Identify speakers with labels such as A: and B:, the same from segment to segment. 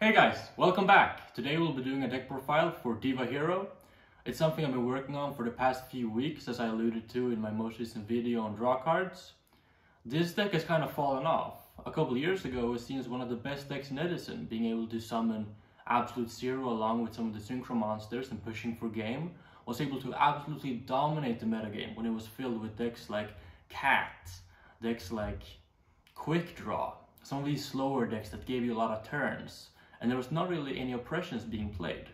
A: Hey guys, welcome back! Today we'll be doing a deck profile for Diva Hero. It's something I've been working on for the past few weeks, as I alluded to in my most recent video on draw cards. This deck has kind of fallen off. A couple years ago it was seen as one of the best decks in Edison, being able to summon Absolute Zero along with some of the Synchro monsters and pushing for game. Was able to absolutely dominate the metagame when it was filled with decks like Cat, decks like Quick Draw, some of these slower decks that gave you a lot of turns. And there was not really any oppressions being played.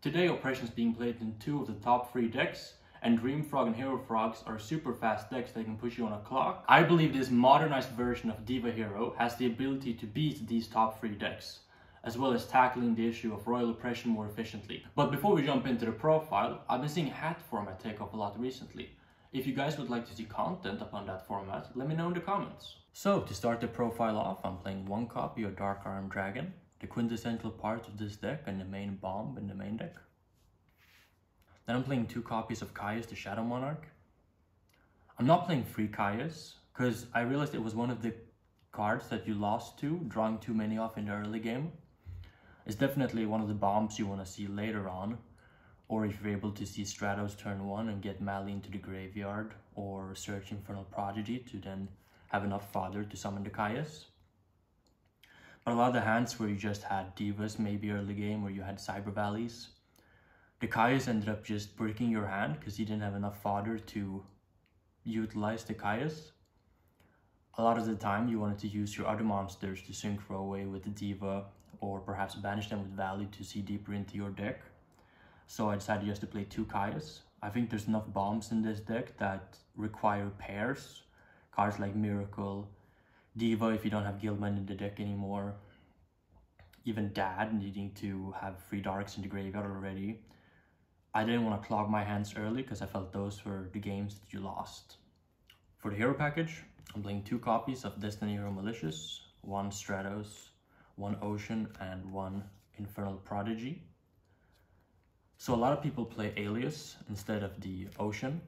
A: Today oppressions being played in two of the top 3 decks, and Dream Frog and Hero Frogs are super fast decks that can push you on a clock. I believe this modernized version of Diva Hero has the ability to beat these top 3 decks, as well as tackling the issue of royal oppression more efficiently. But before we jump into the profile, I've been seeing hat format take off a lot recently. If you guys would like to see content upon that format, let me know in the comments. So to start the profile off, I'm playing one copy of Dark Arm Dragon, the quintessential part of this deck and the main bomb in the main deck. Then I'm playing 2 copies of Caius the Shadow Monarch. I'm not playing 3 Caius, because I realized it was one of the cards that you lost to, drawing too many off in the early game. It's definitely one of the bombs you want to see later on, or if you're able to see Stratos turn 1 and get Mali into the graveyard, or search Infernal Prodigy to then have enough fodder to summon the Caius. But a lot of the hands where you just had Divas maybe early game, or you had Cyber Valleys, the Caius ended up just breaking your hand because you didn't have enough fodder to utilize the Caius. A lot of the time you wanted to use your other monsters to synchro away with the Diva, or perhaps banish them with Valley to see deeper into your deck. So I decided just to play 2 Caius. I think there's enough bombs in this deck that require pairs. Cards like Miracle, Diva if you don't have Guildman in the deck anymore, even Dad needing to have 3 darks in the graveyard already. I didn't want to clog my hands early because I felt those were the games that you lost. For the hero package, I'm playing 2 copies of Destiny Hero Malicious, 1 Stratos, 1 Ocean, and 1 Infernal Prodigy. So a lot of people play Alias instead of the Ocean,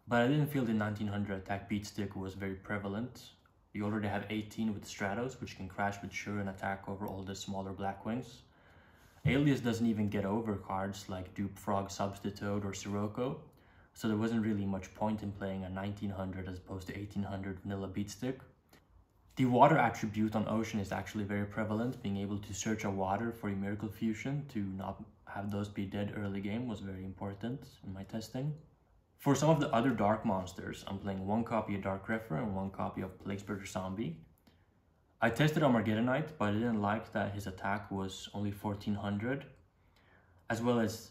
A: but I didn't feel the 1900 attack beat stick was very prevalent. You already have 18 with Stratos, which can crash with Sure and attack over all the smaller Blackwings. Alias doesn't even get over cards like Dupe Frog, Substitute, or Sirocco, so there wasn't really much point in playing a 1900 as opposed to 1800 vanilla beatstick. The water attribute on Ocean is actually very prevalent. Being able to search a water for a Miracle Fusion to not have those be dead early game was very important in my testing. For some of the other dark monsters, I'm playing 1 copy of Dark Refer and 1 copy of Plaguespreader Zombie. I tested Armageddonite, but I didn't like that his attack was only 1400, as well as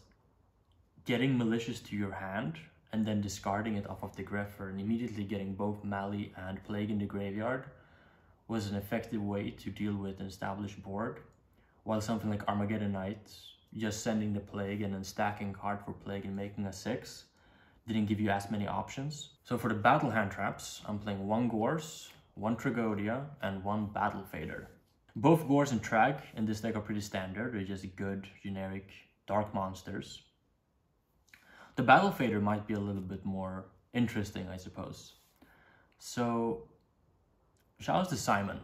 A: getting Malicious to your hand and then discarding it off of the Greffer and immediately getting both Mali and Plague in the graveyard was an effective way to deal with an established board, while something like Armageddonite, just sending the Plague and then stacking card for Plague and making a 6, didn't give you as many options. So for the battle hand traps, I'm playing 1 Gorse, 1 Tragodia, and 1 Battle Fader. Both Gorse and Trag in this deck are pretty standard. They're just good, generic, dark monsters. The Battle Fader might be a little bit more interesting, I suppose. So, shout out to Simon.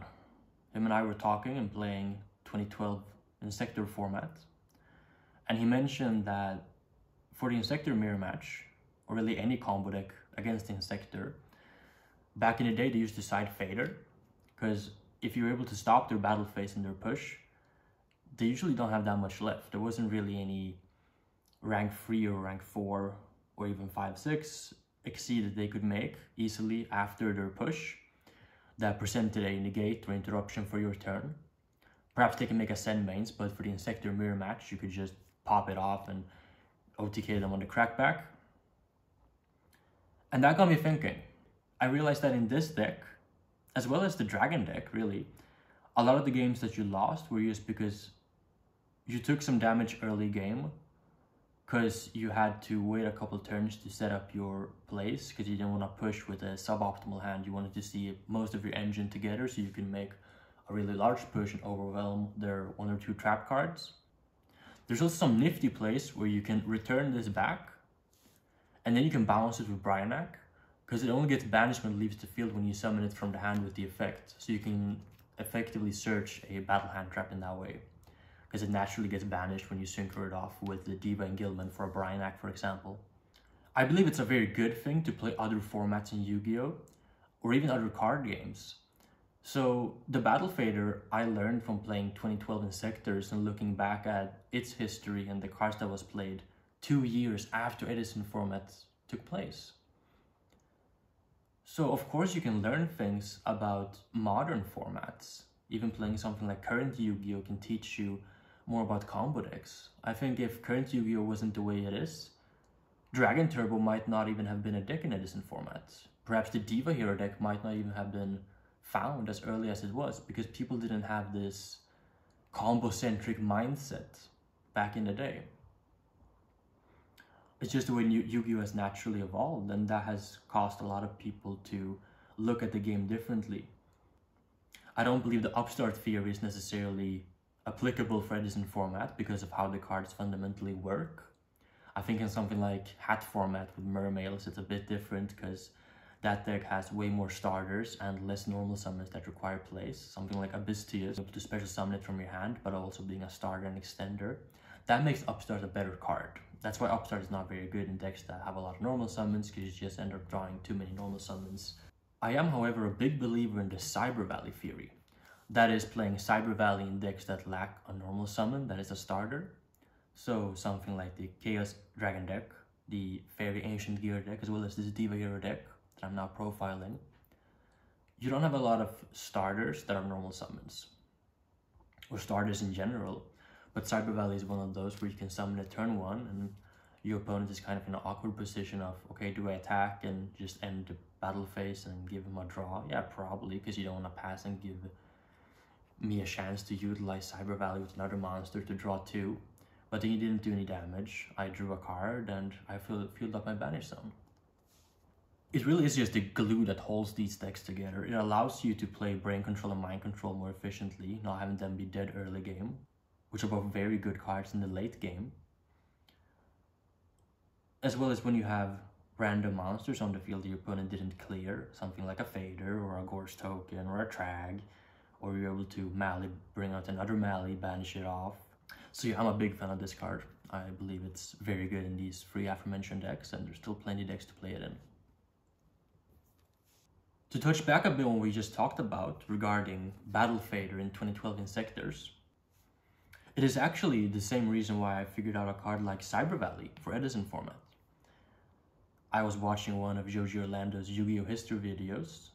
A: Him and I were talking and playing 2012 Insector format. And he mentioned that for the Insector mirror match, or really any combo deck against the Insector, back in the day they used to side Fader, because if you're able to stop their battle phase and their push, they usually don't have that much left. There wasn't really any rank 3 or rank 4 or even 5-6 exceed that they could make easily after their push that presented a negate or interruption for your turn. Perhaps they can make a send mains, but for the Insector mirror match you could just pop it off and OTK them on the crackback. And that got me thinking. I realized that in this deck, as well as the Dragon deck really, a lot of the games that you lost were just because you took some damage early game, because you had to wait a couple turns to set up your plays, because you didn't want to push with a suboptimal hand. You wanted to see most of your engine together so you can make a really large push and overwhelm their 1 or 2 trap cards. There's also some nifty plays where you can return this back and then you can balance it with Brionac, because it only gets banished when it leaves the field when you summon it from the hand with the effect. So you can effectively search a battle hand trap in that way. because it naturally gets banished when you synchro it off with the Diva and Gilman for a Brionac, for example. I believe it's a very good thing to play other formats in Yu-Gi-Oh! Or even other card games. So the Battle Fader I learned from playing 2012 in Sectors and looking back at its history and the cards that was played 2 years after Edison formats took place. So of course you can learn things about modern formats. Even playing something like current Yu-Gi-Oh! Can teach you more about combo decks. I think if current Yu-Gi-Oh! Wasn't the way it is, Dragon Turbo might not even have been a deck in Edison formats. Perhaps the Diva Hero deck might not even have been found as early as it was, because people didn't have this combo-centric mindset back in the day. It's just the way Yu-Gi-Oh! Has naturally evolved, and that has caused a lot of people to look at the game differently. I don't believe the upstart theory is necessarily applicable for Edison format because of how the cards fundamentally work. I think in something like Hat format with Mermails, it's a bit different because that deck has way more starters and less normal summons that require plays. Something like Abystius, able to special summon it from your hand, but also being a starter and extender. That makes Upstart a better card. That's why Upstart is not very good in decks that have a lot of normal summons, because you just end up drawing too many normal summons. I am, however, a big believer in the Cyber Valley theory. That is, playing Cyber Valley in decks that lack a normal summon that is a starter. So something like the Chaos Dragon deck, the Fairy Ancient Gear deck, as well as this Diva Hero deck that I'm now profiling. You don't have a lot of starters that are normal summons, or starters in general, but Cyber Valley is one of those where you can summon at turn 1 and your opponent is kind of in an awkward position of, okay, do I attack and just end the battle phase and give him a draw? Yeah, probably, because you don't want to pass and give me a chance to utilize Cyber Valley with another monster to draw 2. But then he didn't do any damage. I drew a card and I filled up my Banish Zone. It really is just the glue that holds these decks together. It allows you to play Brain Control and Mind Control more efficiently, not having them be dead early game, which are both very good cards in the late game. As well as when you have random monsters on the field the opponent didn't clear, something like a Fader or a Gorse Token or a Trag, or you're able to Mally, bring out another Mally, banish it off. So yeah, I'm a big fan of this card. I believe it's very good in these 3 aforementioned decks, and there's still plenty of decks to play it in. To touch back a bit on what we just talked about regarding Battle Fader in 2012 in Sectors, it is actually the same reason why I figured out a card like Cyber Valley for Edison format. I was watching one of Joji Orlando's Yu-Gi-Oh! History videos.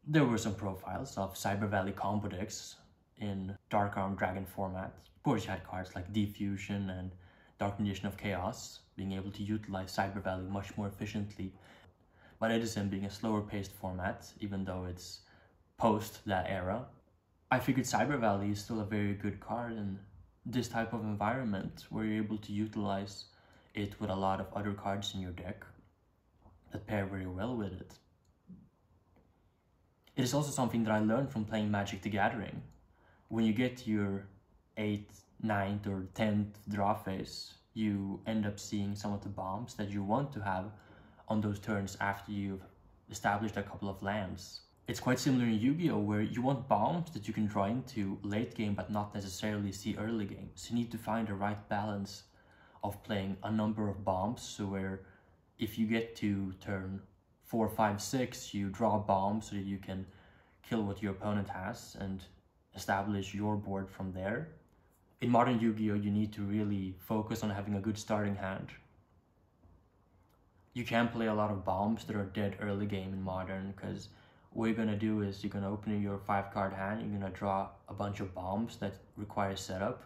A: There were some profiles of Cyber Valley combo decks in Dark Arm Dragon format. Of course, you had cards like Diffusion and Dark Magician of Chaos, being able to utilize Cyber Valley much more efficiently. But Edison being a slower paced format, even though it's post that era, I figured Cyber Valley is still a very good card in this type of environment where you're able to utilize it with a lot of other cards in your deck that pair very well with it. It is also something that I learned from playing Magic the Gathering. When you get to your 8th, 9th or 10th draw phase, you end up seeing some of the bombs that you want to have on those turns after you've established a couple of lands. It's quite similar in Yu-Gi-Oh! Where you want bombs that you can draw into late game but not necessarily see early game. So you need to find the right balance of playing a number of bombs, so where if you get to turn 4, 5, 6, you draw bombs so that you can kill what your opponent has and establish your board from there. In modern Yu-Gi-Oh! You need to really focus on having a good starting hand. You can play a lot of bombs that are dead early game in modern, because what you're gonna do is you're gonna open your 5-card hand, you're gonna draw a bunch of bombs that require setup,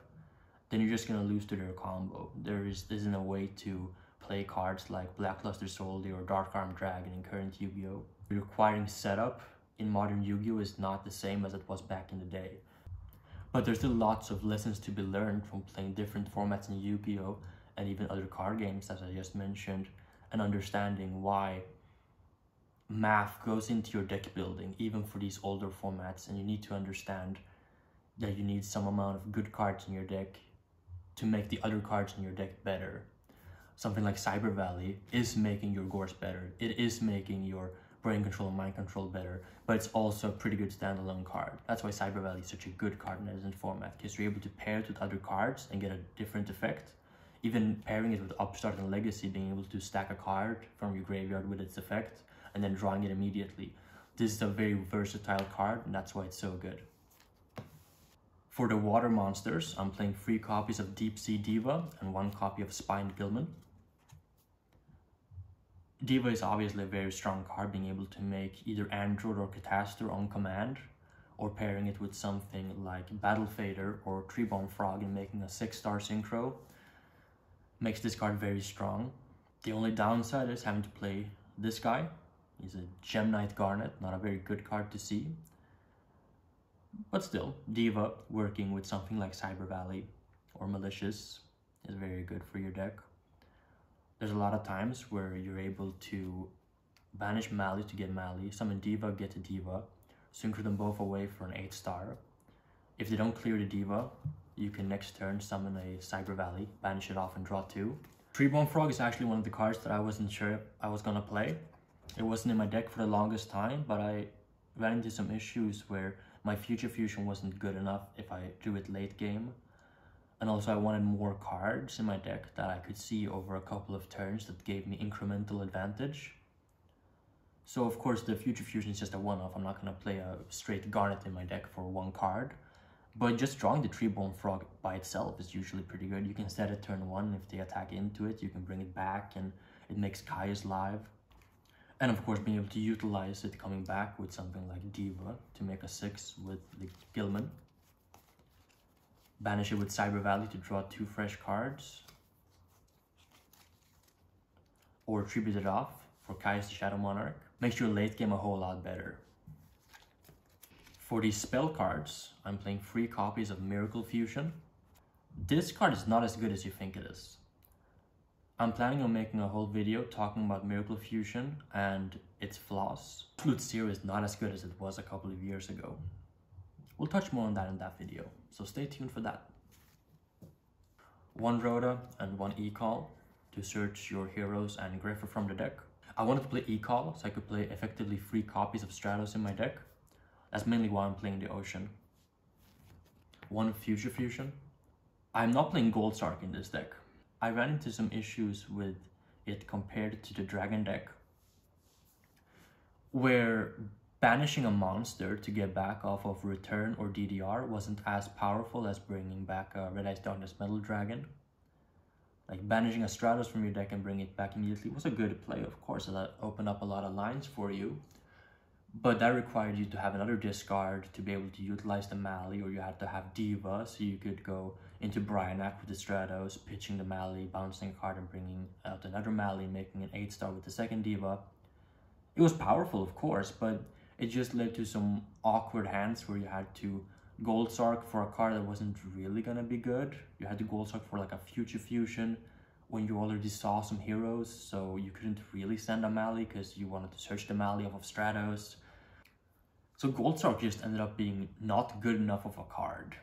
A: then you're just gonna lose to their combo. There isn't a way to play cards like Blackluster Soldier or Dark Arm Dragon in current Yu-Gi-Oh! Requiring setup in modern Yu-Gi-Oh! Is not the same as it was back in the day. But there's still lots of lessons to be learned from playing different formats in Yu-Gi-Oh! And even other card games, as I just mentioned, and understanding why math goes into your deck building, even for these older formats, and you need to understand that you need some amount of good cards in your deck to make the other cards in your deck better. Something like Cyber Valley is making your Gorse better. It is making your Brain Control and Mind Control better, but it's also a pretty good standalone card. That's why Cyber Valley is such a good card in Edison format, because you're able to pair it with other cards and get a different effect. Even pairing it with Upstart and Legacy, being able to stack a card from your graveyard with its effect and then drawing it immediately. This is a very versatile card, and that's why it's so good. For the water monsters, I'm playing 3 copies of Deep Sea Diva and 1 copy of Spined Gilman. Diva is obviously a very strong card, being able to make either Android or Catastor on command, or pairing it with something like Battle Fader or Treebone Frog and making a 6-star synchro makes this card very strong. The only downside is having to play this guy. He's a Gem Knight Garnet, not a very good card to see. But still, Diva working with something like Cyber Valley or Malicious is very good for your deck. There's a lot of times where you're able to banish Mali to get Mali, summon Diva, get a Diva, synchro them both away for an 8-star. If they don't clear the Diva, you can next turn summon a Cyber Valley, banish it off and draw 2. Treebone Frog is actually one of the cards that I wasn't sure I was gonna play. It wasn't in my deck for the longest time, but I ran into some issues where my Future Fusion wasn't good enough if I drew it late game. And also I wanted more cards in my deck that I could see over a couple of turns that gave me incremental advantage. So of course the Future Fusion is just a one-off. I'm not going to play a straight Garnet in my deck for 1 card. But just drawing the Treebone Frog by itself is usually pretty good. You can set it turn 1. If they attack into it, you can bring it back and it makes Kaius live. And of course being able to utilize it coming back with something like Diva to make a 6 with the Gilman. Banish it with Cyber Valley to draw 2 fresh cards. Or tribute it off for Kaius the Shadow Monarch. Makes your late game a whole lot better. For these spell cards, I'm playing 3 copies of Miracle Fusion. This card is not as good as you think it is. I'm planning on making a whole video talking about Miracle Fusion and its flaws. Absolute Zero is not as good as it was a couple of years ago. We'll touch more on that in that video, so stay tuned for that. 1 Rhoda and 1 E-Call to search your heroes and Griffer from the deck. I wanted to play E-Call so I could play effectively 3 copies of Stratos in my deck. That's mainly why I'm playing the Ocean. 1 Future Fusion. I'm not playing Goldsark in this deck. I ran into some issues with it compared to the Dragon deck, where banishing a monster to get back off of return or DDR wasn't as powerful as bringing back a Red Eyes Darkness Metal Dragon. Like banishing a Stratos from your deck and bringing it back immediately was a good play, of course, that opened up a lot of lines for you. But that required you to have another discard to be able to utilize the Mali, or you had to have Diva so you could go into Brionac with the Stratos, pitching the Mali, bouncing a card and bringing out another Mali, making an 8-star with the second Diva. It was powerful, of course, but it just led to some awkward hands where you had to Goldsark for a card that wasn't really gonna be good. You had to Goldsark for like a Future Fusion when you already saw some heroes, so you couldn't really send a Mali because you wanted to search the Mali off of Stratos. So Goldsark just ended up being not good enough of a card.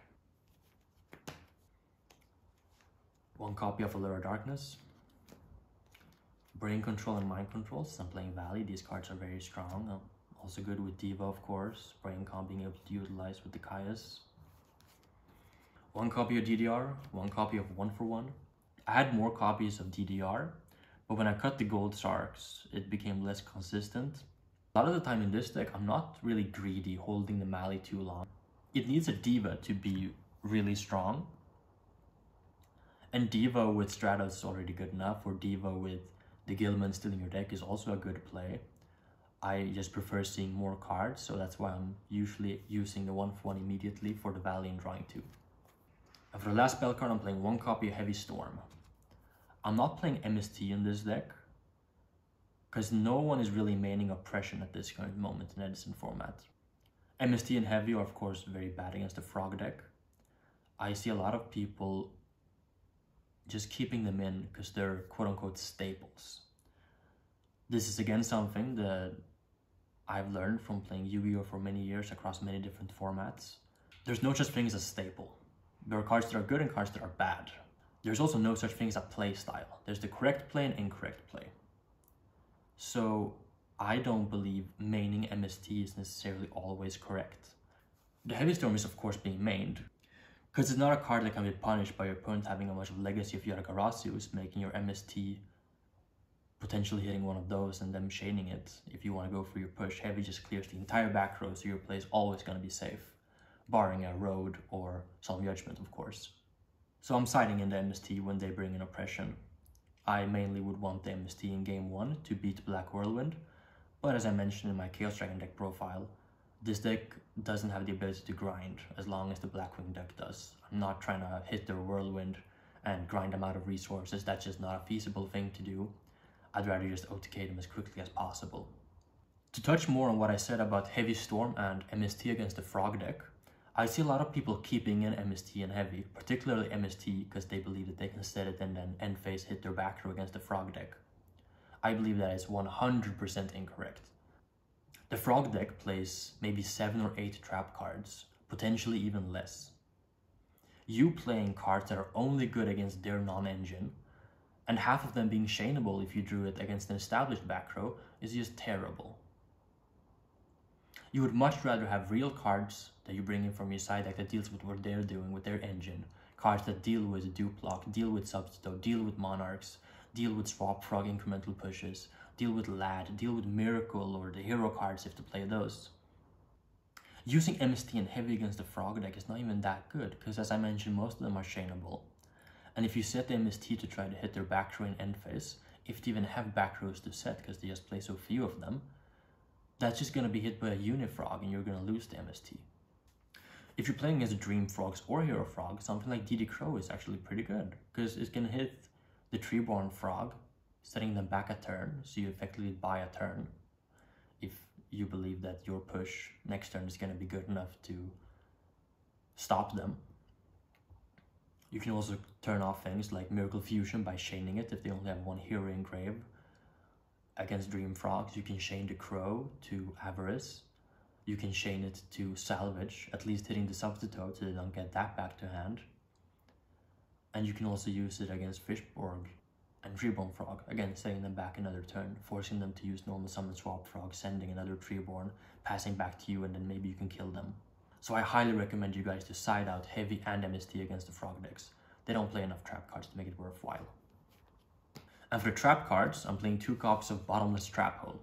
A: 1 copy of Allura Darkness. Brain Control and Mind Control, since I'm playing Valley, these cards are very strong. Also good with Diva, of course. Brain Con being able to utilize with the Kaius. 1 copy of DDR, 1 copy of 1 for 1. I had more copies of DDR, but when I cut the Goldsarks, it became less consistent. A lot of the time in this deck, I'm not really greedy holding the Mali too long. It needs a Diva to be really strong. And Diva with Stratos is already good enough, or Diva with the Gilman still in your deck is also a good play. I just prefer seeing more cards, so that's why I'm usually using the 1 for 1 immediately for the Valley and drawing 2. And for the last spell card, I'm playing 1 copy of Heavy Storm. I'm not playing MST in this deck, because no one is really maining Oppression at this current moment in Edison format. MST and Heavy are of course very bad against the Frog deck. I see a lot of people just keeping them in because they're quote-unquote staples. This is again something that I've learned from playing Yu-Gi-Oh! For many years across many different formats. There's no such thing as a staple. There are cards that are good and cards that are bad. There's also no such thing as a play style. There's the correct play and incorrect play. So I don't believe maining MST is necessarily always correct. The Heavy Storm is of course being mained, because it's not a card that can be punished by your opponent having a bunch of Legacy of Yata-Garasus, making your MST potentially hitting one of those and then shading it. If you want to go for your push, Heavy just clears the entire back row, so your play is always going to be safe, barring a Road or Solemn Judgment, of course. So I'm siding in the MST when they bring in Oppression. I mainly would want the MST in game 1 to beat Black Whirlwind, but as I mentioned in my Chaos Dragon deck profile, this deck doesn't have the ability to grind as long as the Blackwing deck does. I'm not trying to hit their Whirlwind and grind them out of resources. That's just not a feasible thing to do. I'd rather just OTK them as quickly as possible. To touch more on what I said about Heavy Storm and MST against the Frog deck, I see a lot of people keeping in MST and Heavy, particularly MST, because they believe that they can set it and then end phase hit their back row against the Frog deck. I believe that is 100% incorrect. The Frog deck plays maybe 7 or 8 trap cards, potentially even less. You playing cards that are only good against their non-engine, and half of them being shaneable if you drew it against an established back row, is just terrible. You would much rather have real cards that you bring in from your side deck that deals with what they're doing with their engine, cards that deal with Dupe Lock, deal with Substitute, deal with Monarchs, deal with Swap Frog incremental pushes, deal with Lad, deal with Miracle or the hero cards if to play those. Using MST and Heavy against the Frog deck is not even that good, because as I mentioned, most of them are shaneable. And if you set the MST to try to hit their back row in end phase, if they even have back rows to set because they just play so few of them, that's just going to be hit by a Unifrog and you're going to lose the MST. If you're playing against Dream Frogs or Hero Frog, something like DD Crow is actually pretty good, because it's going to hit the Treeborn Frog, setting them back a turn, so you effectively buy a turn if you believe that your push next turn is going to be good enough to stop them. You can also turn off things like Miracle Fusion by chaining it if they only have one hero in grave. Against Dream Frogs, you can chain the Crow to Avarice. You can chain it to Salvage, at least hitting the Substitute so they don't get that back to hand. And you can also use it against Fishborg and Treeborn Frog, again setting them back another turn, forcing them to use normal summon Swap Frog, sending another Treeborn, passing back to you, and then maybe you can kill them. So I highly recommend you guys to side out Heavy and MST against the Frog decks. They don't play enough trap cards to make it worthwhile. And for the trap cards, I'm playing 2 copies of Bottomless Trap Hole.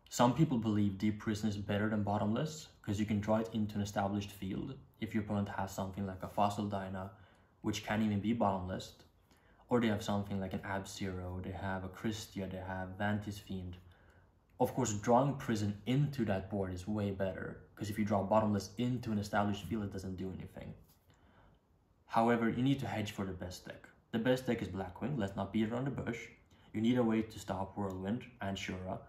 A: Some people believe Deep Prison is better than Bottomless, because you can draw it into an established field if your opponent has something like a Fossil Dyna, which can even be Bottomless, or they have something like an Ab-Zero, they have a Christia, they have Vantis Fiend. Of course, drawing Prison into that board is way better, because if you draw Bottomless into an established field, it doesn't do anything. However, you need to hedge for the best deck. The best deck is Blackwing, let's not beat around the bush. You need a way to stop Whirlwind and Shura.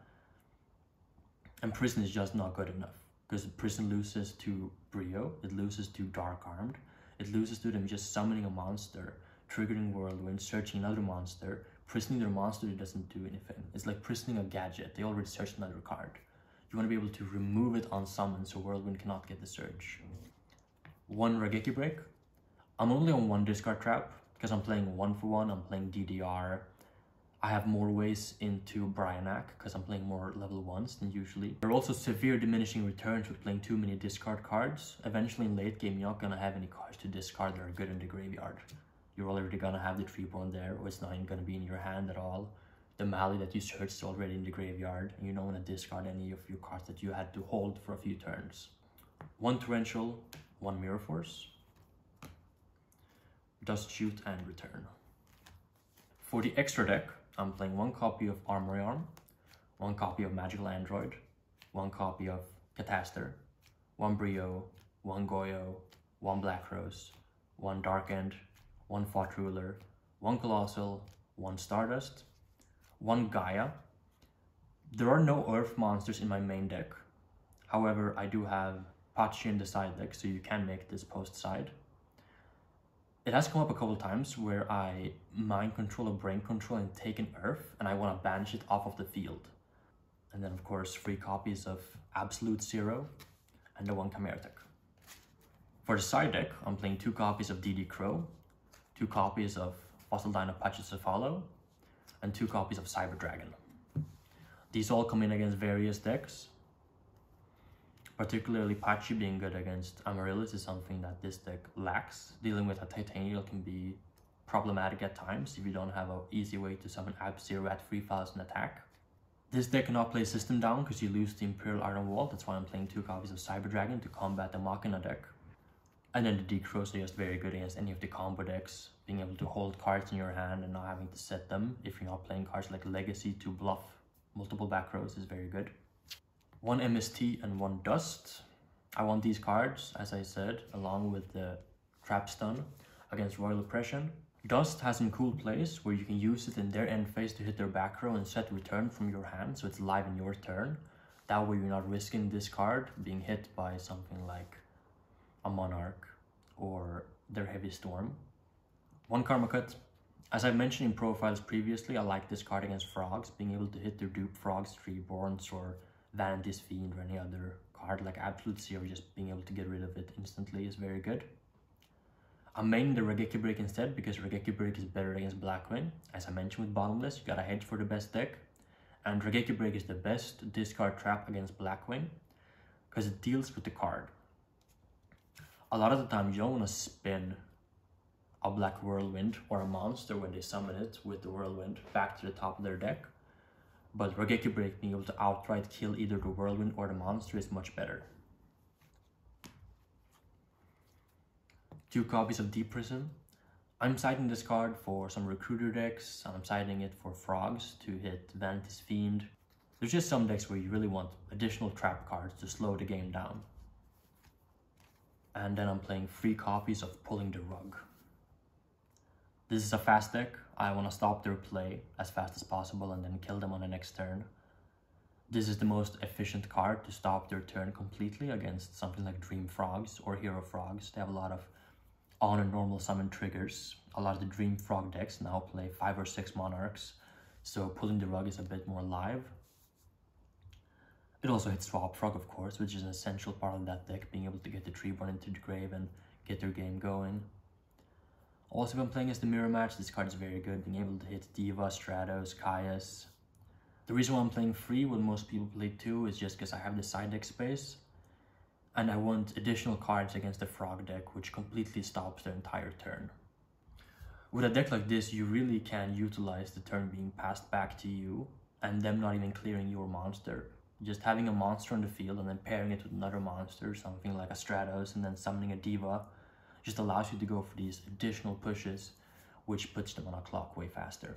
A: And Prison is just not good enough, because Prison loses to Brio, it loses to Dark Armed, it loses to them just summoning a monster, triggering Whirlwind, searching another monster, prisoning their monster that doesn't do anything. It's like prisoning a gadget, they already searched another card. You want to be able to remove it on summon so Whirlwind cannot get the search. 1 Raigeki Break. I'm only on 1 discard trap, because I'm playing 1-for-1, I'm playing DDR. I have more ways into Bryanak, because I'm playing more level 1s than usually. There are also severe diminishing returns with playing too many discard cards. Eventually in late game, you're not going to have any cards to discard that are good in the graveyard. You're already going to have the Treeborn there, or it's not even going to be in your hand at all. The Mali that you searched is already in the graveyard, and you don't want to discard any of your cards that you had to hold for a few turns. 1 Torrential, 1 Mirror Force. Dust Shoot and Return. For the extra deck, I'm playing 1 copy of Armory Arm, 1 copy of Magical Android, 1 copy of Cataster, 1 Brio, 1 Goyo, 1 Black Rose, 1 Dark End, 1 Thought Ruler, 1 Colossal, 1 Stardust, 1 Gaia. There are no Earth monsters in my main deck. However, I do have Pachi in the side deck, so you can make this post side. It has come up a couple times where I mind control or brain control and take an Earth, and I want to banish it off of the field. And then of course 3 copies of Absolute Zero and the 1 Chimera deck. For the side deck, I'm playing 2 copies of DD Crow, 2 copies of Fossil Dyna Pachycephalo, and 2 copies of Cyber Dragon. These all come in against various decks. Particularly Pachi being good against Amaryllis is something that this deck lacks. Dealing with a Titanial can be problematic at times if you don't have an easy way to summon Ab-Zero at 3000 attack. This deck cannot play System Down because you lose the Imperial Iron Wall. That's why I'm playing 2 copies of Cyber Dragon to combat the Machina deck. And then the Decros are just very good against any of the combo decks. Being able to hold cards in your hand and not having to set them if you're not playing cards like Legacy to bluff multiple back rows is very good. 1 MST and 1 Dust. I want these cards, as I said, along with the Trap Stun against Royal Oppression. Dust has some cool plays where you can use it in their end phase to hit their back row and set return from your hand, so it's live in your turn. That way you're not risking this card being hit by something like a Monarch or their Heavy Storm. 1 Karma Cut. As I mentioned in profiles previously, I like this card against Frogs, being able to hit their dupe Frogs, Treeborns, or Vanity's Fiend, or any other card like Absolute Zero, just being able to get rid of it instantly is very good. I'm maining the Raigeki Break instead because Raigeki Break is better against Blackwing. As I mentioned with Bottomless, you gotta hedge for the best deck. And Raigeki Break is the best discard trap against Blackwing because it deals with the card. A lot of the time you don't want to spin a Black Whirlwind or a monster when they summon it with the Whirlwind back to the top of their deck. But Raigeki Break being able to outright kill either the Whirlwind or the monster is much better. 2 copies of Deep Prison. I'm siding this card for some Recruiter decks, and I'm siding it for Frogs to hit Vanity's Fiend. There's just some decks where you really want additional trap cards to slow the game down. And then I'm playing 3 copies of Pulling the Rug. This is a fast deck. I want to stop their play as fast as possible and then kill them on the next turn. This is the most efficient card to stop their turn completely against something like Dream Frogs or Hero Frogs. They have a lot of on and normal summon triggers. A lot of the Dream Frog decks now play 5 or 6 Monarchs, so Pulling the Rug is a bit more live. It also hits Swap Frog, of course, which is an essential part of that deck, being able to get the Treeborn into the grave and get their game going. Also, when playing as the Mirror Match, this card is very good, being able to hit Diva, Stratos, Caius. The reason why I'm playing 3 when most people play 2 is just because I have the side deck space. And I want additional cards against the Frog deck, which completely stops their entire turn. With a deck like this, you really can utilize the turn being passed back to you and them not even clearing your monster. Just having a monster on the field and then pairing it with another monster, something like a Stratos, and then summoning a Diva, just allows you to go for these additional pushes, which puts them on a clock way faster.